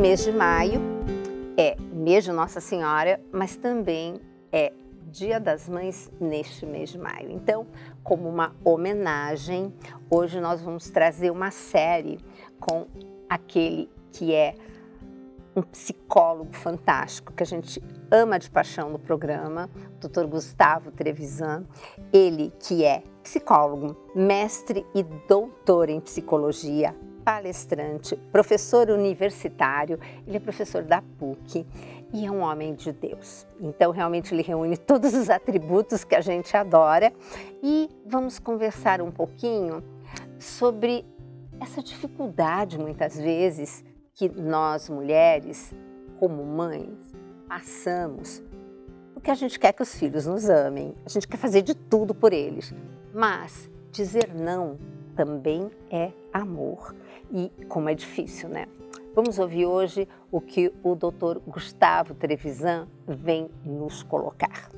mês de maio é mês de Nossa Senhora, mas também é Dia das Mães neste mês de maio. Então, como uma homenagem, hoje nós vamos trazer uma série com aquele que é um psicólogo fantástico, que a gente ama de paixão no programa, o Dr. Gustavo Trevisan. Ele que é psicólogo, mestre e doutor em psicologia, palestrante, professor universitário, ele é professor da PUC e é um homem de Deus. Então, realmente, ele reúne todos os atributos que a gente adora e vamos conversar um pouquinho sobre essa dificuldade, muitas vezes, que nós mulheres, como mães, passamos, porque a gente quer que os filhos nos amem, a gente quer fazer de tudo por eles, mas dizer não também é amor. E como é difícil, né? Vamos ouvir hoje o que o Dr. Gustavo Trevisan vem nos colocar.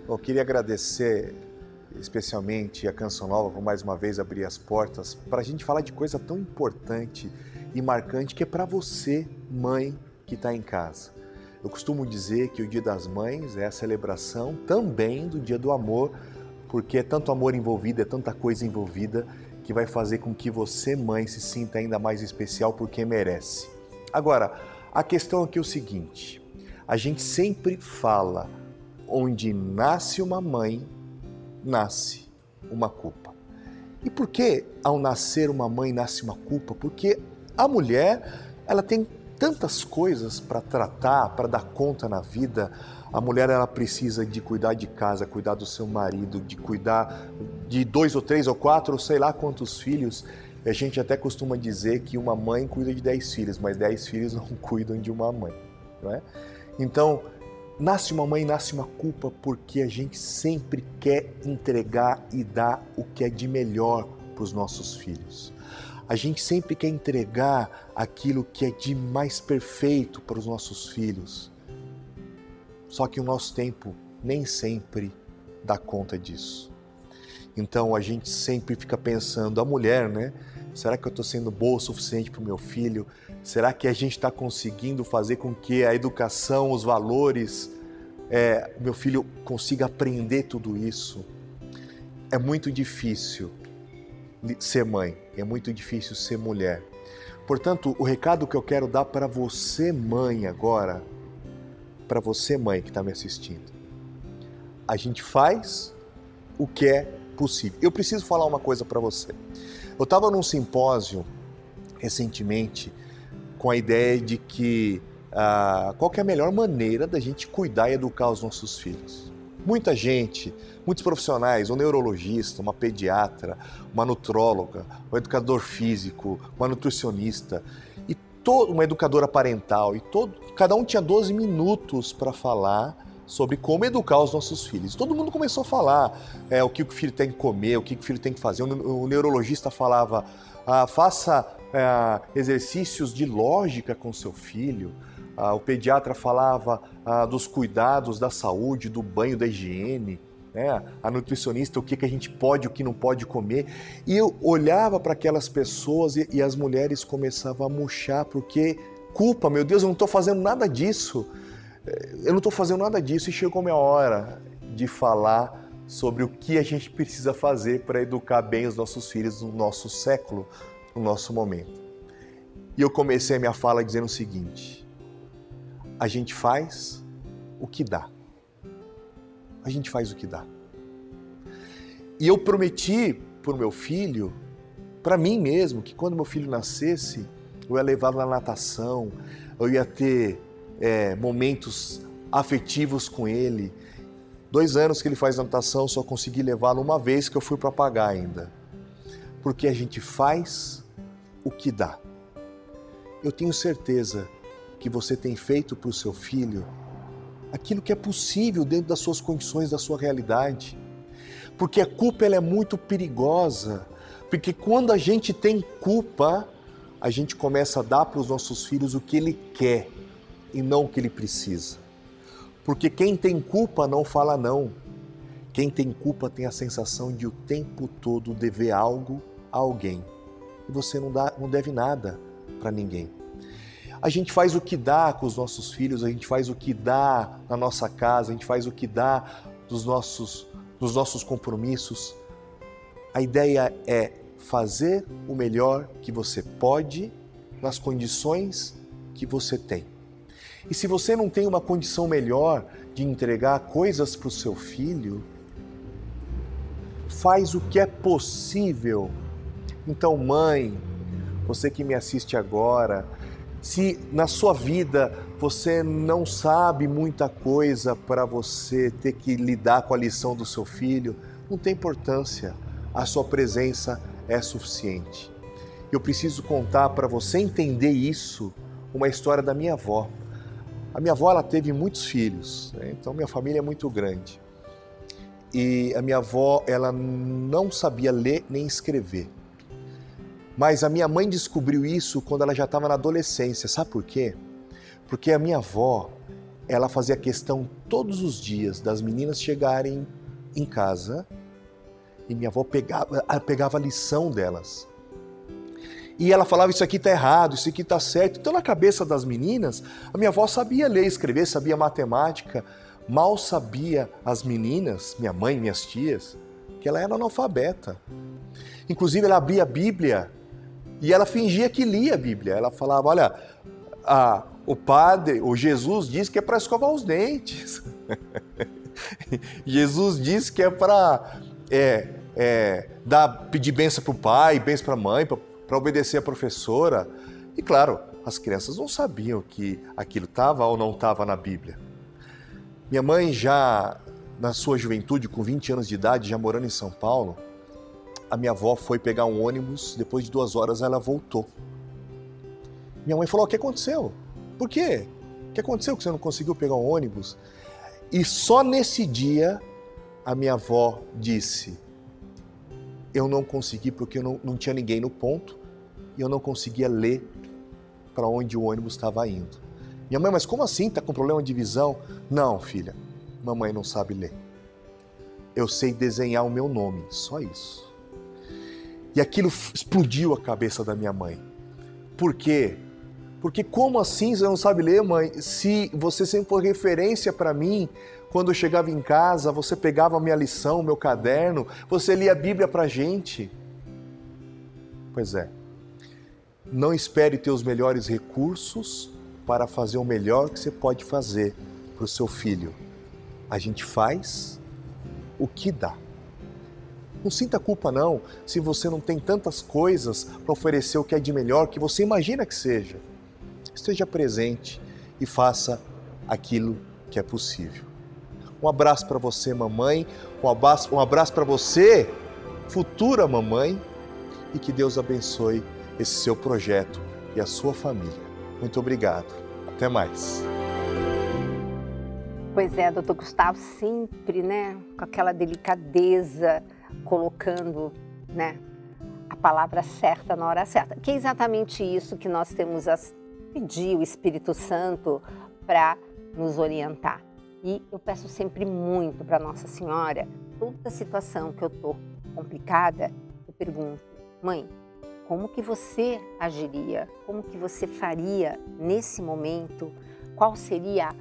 Eu queria agradecer especialmente a Canção Nova por mais uma vez abrir as portas para a gente falar de coisa tão importante e marcante que é para você, mãe, que está em casa. Eu costumo dizer que o Dia das Mães é a celebração também do Dia do Amor, porque é tanto amor envolvido, é tanta coisa envolvida que vai fazer com que você, mãe, se sinta ainda mais especial porque merece. Agora, a questão aqui é o seguinte, a gente sempre fala onde nasce uma mãe, nasce uma culpa. E por que ao nascer uma mãe nasce uma culpa? Porque a mulher, ela tem tantas coisas para tratar, para dar conta na vida. A mulher, ela precisa de cuidar de casa, cuidar do seu marido, de cuidar de 2 ou 3 ou 4 ou sei lá quantos filhos. A gente até costuma dizer que uma mãe cuida de 10 filhos, mas 10 filhos não cuidam de uma mãe, não é? Então, nasce uma mãe, nasce uma culpa porque a gente sempre quer entregar e dar o que é de melhor para os nossos filhos. A gente sempre quer entregar aquilo que é de mais perfeito para os nossos filhos. Só que o nosso tempo nem sempre dá conta disso. Então a gente sempre fica pensando, a mulher, né? Será que eu estou sendo boa o suficiente para o meu filho? Será que a gente está conseguindo fazer com que a educação, os valores, o meu filho consiga aprender tudo isso? É muito difícil ser mãe, é muito difícil ser mulher. Portanto, o recado que eu quero dar para você, mãe, agora, para você, mãe, que está me assistindo, a gente faz o que é possível. Eu preciso falar uma coisa para você. Eu estava num simpósio recentemente com a ideia de que qual que é a melhor maneira da gente cuidar e educar os nossos filhos. Muita gente, muitos profissionais, um neurologista, uma pediatra, uma nutróloga, um educador físico, uma nutricionista, e uma educadora parental, cada um tinha 12 minutos para falar sobre como educar os nossos filhos. Todo mundo começou a falar o que o filho tem que comer, o que o filho tem que fazer. O neurologista falava, faça exercícios de lógica com seu filho. O pediatra falava dos cuidados da saúde, do banho, da higiene. Né? A nutricionista, o que a gente pode, o que não pode comer. E eu olhava para aquelas pessoas e as mulheres começavam a murchar, porque culpa, meu Deus, eu não estou fazendo nada disso. Eu não estou fazendo nada disso e chegou a minha hora de falar sobre o que a gente precisa fazer para educar bem os nossos filhos no nosso século, no nosso momento. E eu comecei a minha fala dizendo o seguinte, a gente faz o que dá. A gente faz o que dá. E eu prometi para o meu filho, para mim mesmo, que quando meu filho nascesse, eu ia levá-lo na natação, eu ia ter momentos afetivos com ele. 2 anos que ele faz natação, só consegui levá-lo uma vez que eu fui para pagar ainda. Porque a gente faz o que dá. Eu tenho certeza que você tem feito para o seu filho aquilo que é possível dentro das suas condições, da sua realidade. Porque a culpa ela é muito perigosa, Porque quando a gente tem culpa, a gente começa a dar para os nossos filhos o que ele quer e não o que ele precisa. Porque quem tem culpa não fala não. Quem tem culpa tem a sensação de o tempo todo dever algo a alguém. E você não deve nada para ninguém. A gente faz o que dá com os nossos filhos, a gente faz o que dá na nossa casa, a gente faz o que dá dos nossos compromissos. A ideia é fazer o melhor que você pode nas condições que você tem. E se você não tem uma condição melhor de entregar coisas para o seu filho, faz o que é possível. Então, mãe, você que me assiste agora, se na sua vida você não sabe muita coisa para você ter que lidar com a lição do seu filho, não tem importância, a sua presença é suficiente. Eu preciso contar para você entender isso, uma história da minha avó. A minha avó, ela teve muitos filhos, né? Então minha família é muito grande. E a minha avó, ela não sabia ler nem escrever. Mas a minha mãe descobriu isso quando ela já estava na adolescência. Sabe por quê? Porque a minha avó, ela fazia questão todos os dias das meninas chegarem em casa e minha avó pegava a lição delas. E ela falava, isso aqui está errado, isso aqui está certo. Então, na cabeça das meninas, a minha avó sabia ler e escrever, sabia matemática. Mal sabia as meninas, minha mãe, minhas tias, que ela era analfabeta. Inclusive, ela abria a Bíblia e ela fingia que lia a Bíblia. Ela falava, olha, o padre, o Jesus diz que é para escovar os dentes. Jesus diz que é para pedir bênção para o pai, bênção para a mãe, para obedecer a professora. E claro, as crianças não sabiam que aquilo estava ou não estava na Bíblia. Minha mãe já, na sua juventude, com 20 anos de idade, já morando em São Paulo, a minha avó foi pegar um ônibus, depois de 2 horas ela voltou. Minha mãe falou, o que aconteceu? Por quê? O que aconteceu que você não conseguiu pegar um ônibus? E só nesse dia a minha avó disse, eu não consegui porque eu não tinha ninguém no ponto e eu não conseguia ler para onde o ônibus estava indo. Minha mãe, mas como assim? Está com problema de visão? Não, filha, mamãe não sabe ler. Eu sei desenhar o meu nome, só isso. E aquilo explodiu a cabeça da minha mãe. Por quê? Porque como assim você não sabe ler, mãe? Se você sempre foi referência para mim, quando eu chegava em casa, você pegava a minha lição, o meu caderno, você lia a Bíblia para a gente. Pois é. Não espere ter os melhores recursos para fazer o melhor que você pode fazer para o seu filho. A gente faz o que dá. Não sinta culpa não, se você não tem tantas coisas para oferecer o que é de melhor que você imagina que seja. Esteja presente e faça aquilo que é possível. Um abraço para você, mamãe, um abraço para você, futura mamãe, e que Deus abençoe esse seu projeto e a sua família. Muito obrigado. Até mais. Pois é, doutor Gustavo, sempre, né, com aquela delicadeza, colocando, né, a palavra certa na hora certa. Que é exatamente isso que nós temos a pedir o Espírito Santo para nos orientar. E eu peço sempre muito para Nossa Senhora, toda situação que eu estou complicada, eu pergunto, mãe, como que você agiria? Como que você faria nesse momento? Qual seria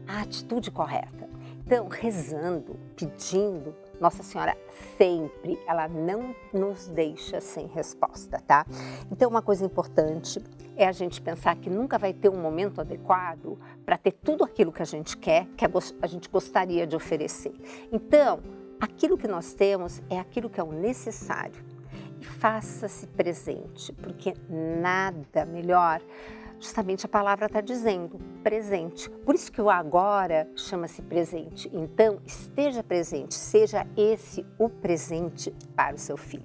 a atitude correta? Então, rezando, pedindo, Nossa Senhora sempre, ela não nos deixa sem resposta, tá? Então, uma coisa importante é a gente pensar que nunca vai ter um momento adequado para ter tudo aquilo que a gente quer, que a gente gostaria de oferecer. Então, aquilo que nós temos é aquilo que é o necessário. E faça-se presente, porque nada melhor, justamente a palavra está dizendo, presente. Por isso que o agora chama-se presente. Então, esteja presente, seja esse o presente para o seu filho.